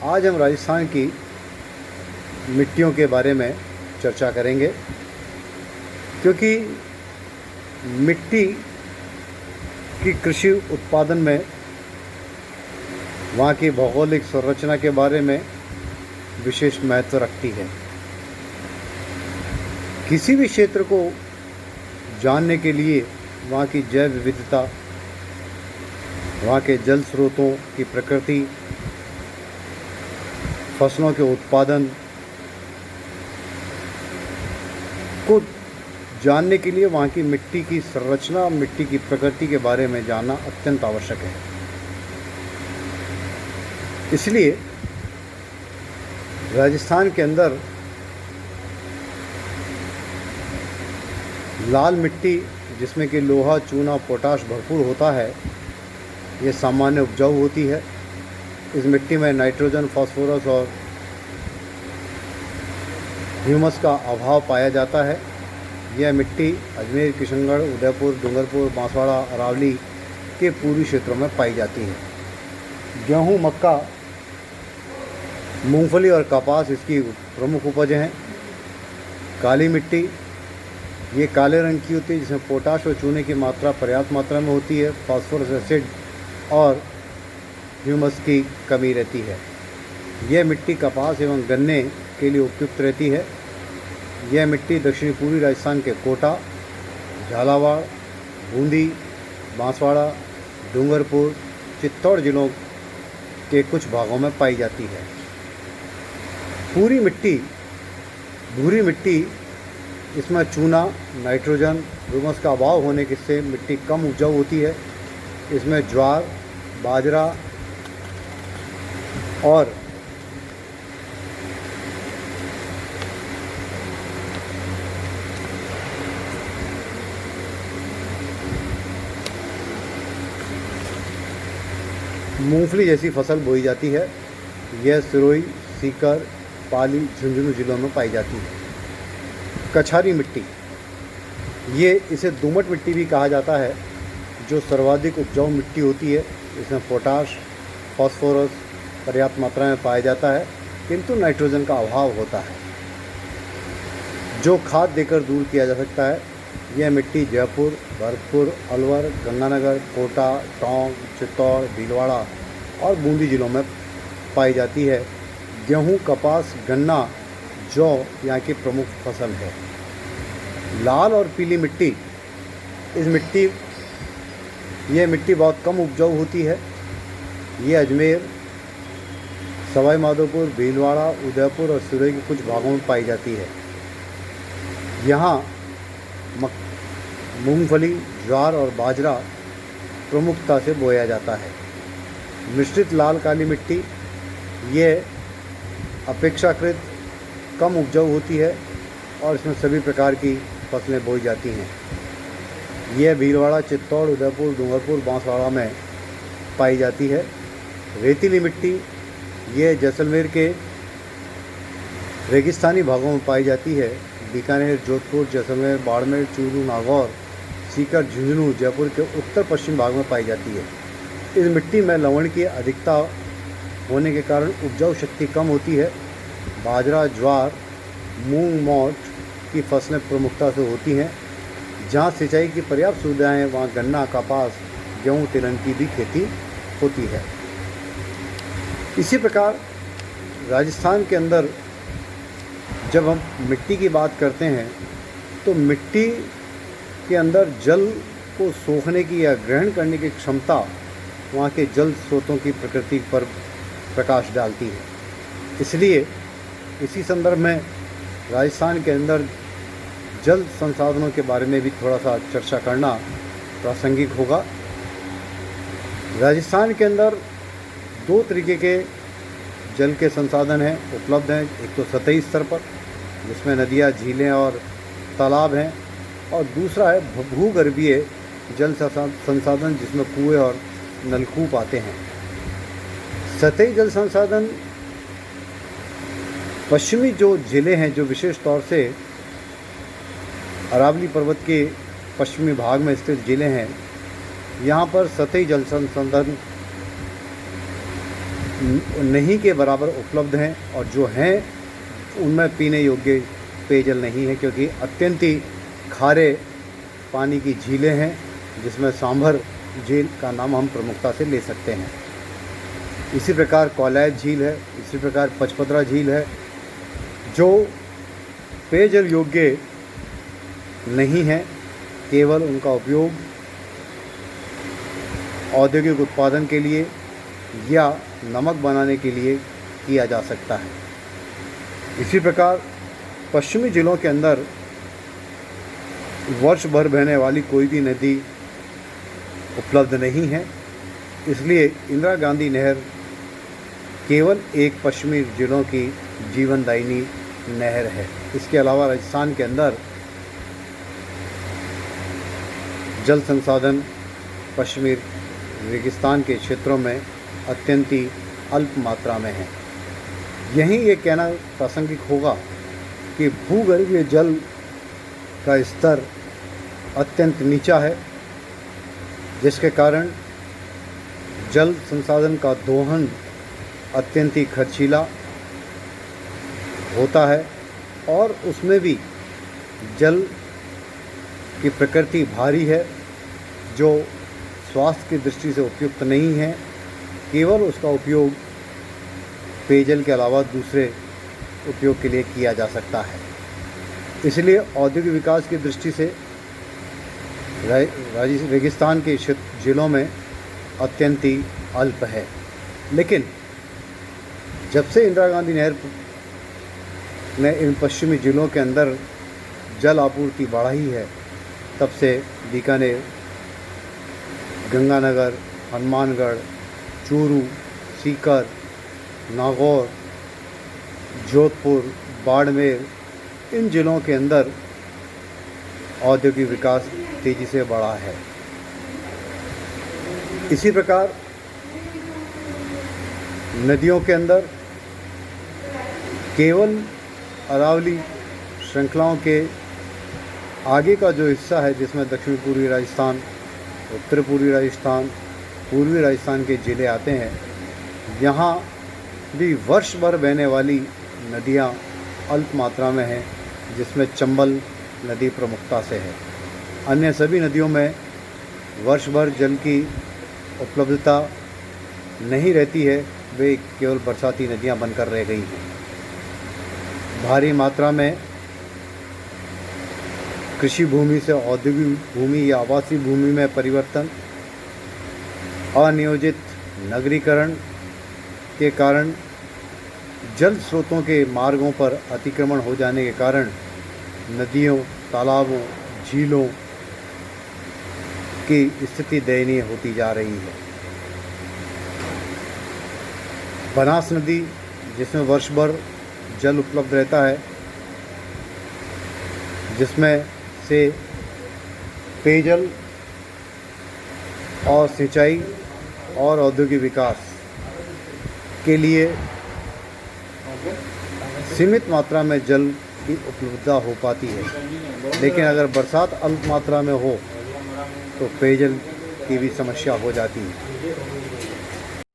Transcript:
आज हम राजस्थान की मिट्टियों के बारे में चर्चा करेंगे, क्योंकि मिट्टी की कृषि उत्पादन में वहाँ की भौगोलिक संरचना के बारे में विशेष महत्व रखती है। किसी भी क्षेत्र को जानने के लिए वहाँ की जैव विविधता, वहाँ के जल स्रोतों की प्रकृति, फसलों के उत्पादन को जानने के लिए वहाँ की मिट्टी की संरचना, मिट्टी की प्रकृति के बारे में जानना अत्यंत आवश्यक है। इसलिए राजस्थान के अंदर लाल मिट्टी, जिसमें कि लोहा, चूना, पोटाश भरपूर होता है, ये सामान्य उपजाऊ होती है। इस मिट्टी में नाइट्रोजन, फास्फोरस और ह्यूमस का अभाव पाया जाता है। यह मिट्टी अजमेर, किशनगढ़, उदयपुर, डूंगरपुर, बांसवाड़ा, अरावली के पूर्वी क्षेत्रों में पाई जाती है। गेहूँ, मक्का, मूंगफली और कपास इसकी प्रमुख उपज हैं। काली मिट्टी, ये काले रंग की होती है, जिसमें पोटाश और चूने की मात्रा पर्याप्त मात्रा में होती है। फास्फोरस एसिड और ह्यूमस की कमी रहती है। यह मिट्टी कपास एवं गन्ने के लिए उपयुक्त रहती है। यह मिट्टी दक्षिणी पूर्वी राजस्थान के कोटा, झालावाड़, बूंदी, बांसवाड़ा, डूंगरपुर, चित्तौड़ जिलों के कुछ भागों में पाई जाती है। भूरी मिट्टी, इसमें चूना, नाइट्रोजन, ह्यूमस का अभाव होने से मिट्टी कम उपजाऊ होती है। इसमें ज्वार, बाजरा और मूंगफली जैसी फसल बोई जाती है। यह सिरोही, सीकर, पाली, झुंझुनू जिलों में पाई जाती है। कछारी मिट्टी, इसे दोमट मिट्टी भी कहा जाता है, जो सर्वाधिक उपजाऊ मिट्टी होती है। इसमें पोटाश, फास्फोरस पर्याप्त मात्रा में पाया जाता है, किंतु नाइट्रोजन का अभाव होता है, जो खाद देकर दूर किया जा सकता है। यह मिट्टी जयपुर, भरतपुर, अलवर, गंगानगर, कोटा, टोंक, चित्तौड़, भीलवाड़ा और बूंदी जिलों में पाई जाती है। गेहूँ, कपास, गन्ना, जौ यहाँ की प्रमुख फसल है। लाल और पीली मिट्टी, यह मिट्टी बहुत कम उपजाऊ होती है। ये अजमेर, सवाई माधोपुर, भीलवाड़ा, उदयपुर और सिरोही के कुछ भागों में पाई जाती है। यहाँ मूंगफली, ज्वार और बाजरा प्रमुखता से बोया जाता है। मिश्रित लाल काली मिट्टी, ये अपेक्षाकृत कम उपजाऊ होती है और इसमें सभी प्रकार की फसलें बोई जाती हैं। यह भीलवाड़ा, चित्तौड़, उदयपुर, डूंगरपुर, बांसवाड़ा में पाई जाती है। रेतीली मिट्टी, ये जैसलमेर के रेगिस्तानी भागों में पाई जाती है। बीकानेर, जोधपुर, जैसलमेर, बाड़मेर, चूरू, नागौर, सीकर, झुंझुनू, जयपुर के उत्तर पश्चिम भाग में पाई जाती है। इस मिट्टी में लवण की अधिकता होने के कारण उपजाऊ शक्ति कम होती है। बाजरा, ज्वार, मूंग, मोठ की फसलें प्रमुखता से होती हैं। जहाँ सिंचाई की पर्याप्त सुविधाएं हैं, वहाँ गन्ना, कपास, गेहूँ, तिलहन की भी खेती होती है। इसी प्रकार राजस्थान के अंदर जब हम मिट्टी की बात करते हैं, तो मिट्टी के अंदर जल को सोखने की या ग्रहण करने की क्षमता वहाँ के जल स्रोतों की प्रकृति पर प्रकाश डालती है। इसलिए इसी संदर्भ में राजस्थान के अंदर जल संसाधनों के बारे में भी थोड़ा सा चर्चा करना प्रासंगिक होगा। राजस्थान के अंदर दो तरीके के जल के संसाधन हैं, उपलब्ध हैं। एक तो सतही स्तर पर, जिसमें नदियाँ, झीलें और तालाब हैं, और दूसरा है भूगर्भीय जल संसाधन, जिसमें कुएं और नलकूप आते हैं। सतही जल संसाधन पश्चिमी जो ज़िले हैं, जो विशेष तौर से अरावली पर्वत के पश्चिमी भाग में स्थित ज़िले हैं, यहाँ पर सतही जल संसाधन नहीं के बराबर उपलब्ध हैं, और जो हैं उनमें पीने योग्य पेयजल नहीं है, क्योंकि अत्यंत ही खारे पानी की झीलें हैं, जिसमें सांभर झील का नाम हम प्रमुखता से ले सकते हैं। इसी प्रकार कोलायत झील है, इसी प्रकार पचपदरा झील है, जो पेयजल योग्य नहीं है। केवल उनका उपयोग औद्योगिक उत्पादन के लिए या नमक बनाने के लिए किया जा सकता है। इसी प्रकार पश्चिमी जिलों के अंदर वर्ष भर बहने वाली कोई भी नदी उपलब्ध नहीं है, इसलिए इंदिरा गांधी नहर केवल एक पश्चिमी जिलों की जीवनदायिनी नहर है। इसके अलावा राजस्थान के अंदर जल संसाधन पश्चिमी रेगिस्तान के क्षेत्रों में अत्यंत ही अल्प मात्रा में है। यहीं ये कहना प्रासंगिक होगा कि भूगर्भीय जल का स्तर अत्यंत नीचा है, जिसके कारण जल संसाधन का दोहन अत्यंत ही खर्चीला होता है, और उसमें भी जल की प्रकृति भारी है, जो स्वास्थ्य की दृष्टि से उपयुक्त नहीं है। केवल उसका उपयोग पेयजल के अलावा दूसरे उपयोग के लिए किया जा सकता है। इसलिए औद्योगिक विकास की दृष्टि से रेगिस्तान के जिलों में अत्यंत ही अल्प है। लेकिन जब से इंदिरा गांधी नहर ने इन पश्चिमी जिलों के अंदर जल आपूर्ति बढ़ाई है, तब से बीकानेर, गंगानगर, हनुमानगढ़, चूरू, सीकर, नागौर, जोधपुर, बाड़मेर, इन जिलों के अंदर औद्योगिक विकास तेज़ी से बढ़ा है। इसी प्रकार नदियों के अंदर केवल अरावली श्रृंखलाओं के आगे का जो हिस्सा है, जिसमें दक्षिण पूर्वी राजस्थान, उत्तर पूर्वी राजस्थान, पूर्वी राजस्थान के ज़िले आते हैं, यहाँ भी वर्ष भर बहने वाली नदियाँ अल्प मात्रा में हैं, जिसमें चंबल नदी प्रमुखता से है। अन्य सभी नदियों में वर्ष भर जल की उपलब्धता नहीं रहती है, वे केवल बरसाती नदियाँ बनकर रह गई हैं। भारी मात्रा में कृषि भूमि से औद्योगिक भूमि या आवासीय भूमि में परिवर्तन, अनियोजित नगरीकरण के कारण जल स्रोतों के मार्गों पर अतिक्रमण हो जाने के कारण नदियों, तालाबों, झीलों की स्थिति दयनीय होती जा रही है। बनास नदी, जिसमें वर्ष भर जल उपलब्ध रहता है, जिसमें से पेयजल और सिंचाई और औद्योगिक विकास के लिए सीमित मात्रा में जल की उपलब्धता हो पाती है। लेकिन अगर बरसात अल्प मात्रा में हो तो पेयजल की भी समस्या हो जाती है।